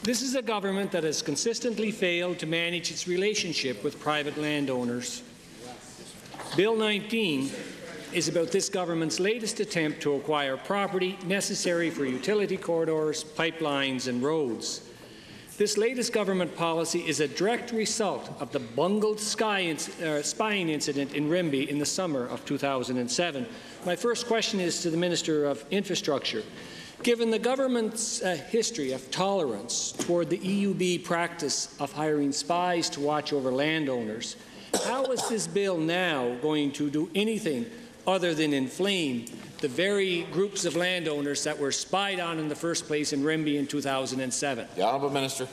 This is a government that has consistently failed to manage its relationship with private landowners. Bill 19 is about this government's latest attempt to acquire property necessary for utility corridors, pipelines and roads. This latest government policy is a direct result of the bungled spying incident in Rimbey in the summer of 2007. My first question is to the Minister of Infrastructure. Given the government's history of tolerance toward the EUB practice of hiring spies to watch over landowners, how is this bill now going to do anything other than inflame the very groups of landowners that were spied on in the first place in Rimbey in 2007? The Honourable Minister.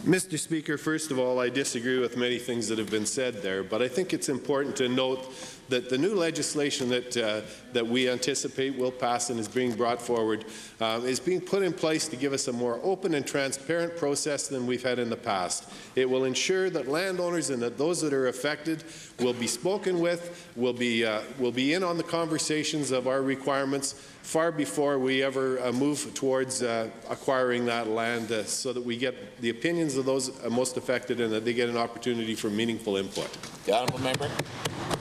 Mr. Speaker, first of all, I disagree with many things that have been said there, but I think it's important to note that the new legislation that we anticipate will pass and is being brought forward is being put in place to give us a more open and transparent process than we've had in the past. It will ensure that landowners and that those that are affected will be spoken with, will be in on the conversations of our requirements far before we ever move towards acquiring that land, so that we get the opinions of those most affected and that they get an opportunity for meaningful input. The Honourable Member.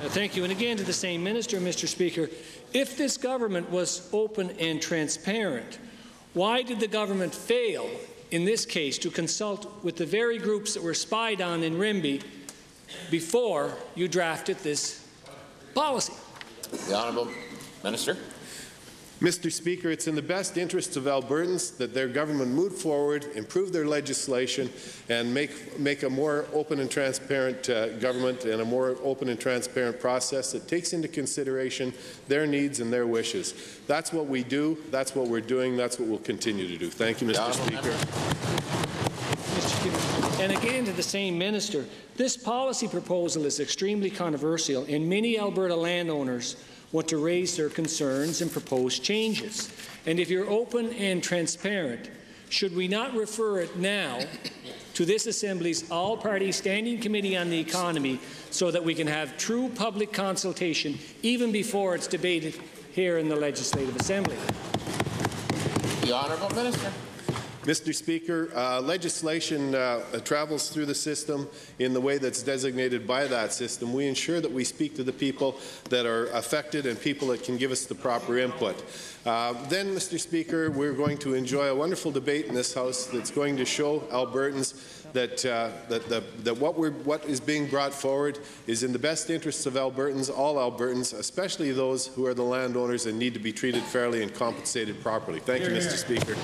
Thank you. And again to the same minister, Mr. Speaker, if this government was open and transparent, why did the government fail in this case to consult with the very groups that were spied on in Rimbey before you drafted this policy? The Honourable Minister. Mr. Speaker, it's in the best interests of Albertans that their government move forward, improve their legislation, and make a more open and transparent government and a more open and transparent process that takes into consideration their needs and their wishes. That's what we do, that's what we're doing, that's what we'll continue to do. Thank you, Mr. Speaker. Mr. Speaker. And again to the same minister, this policy proposal is extremely controversial, and many Alberta landowners want to raise their concerns and propose changes. And if you're open and transparent, should we not refer it now to this Assembly's all-party Standing Committee on the Economy so that we can have true public consultation even before it's debated here in the Legislative Assembly? The Honourable Minister. Mr. Speaker, legislation travels through the system in the way that's designated by that system. We ensure that we speak to the people that are affected and people that can give us the proper input. Then, Mr. Speaker, we're going to enjoy a wonderful debate in this House that's going to show Albertans that what is being brought forward is in the best interests of Albertans, all Albertans, especially those who are the landowners and need to be treated fairly and compensated properly. Thank you, Mr. Speaker.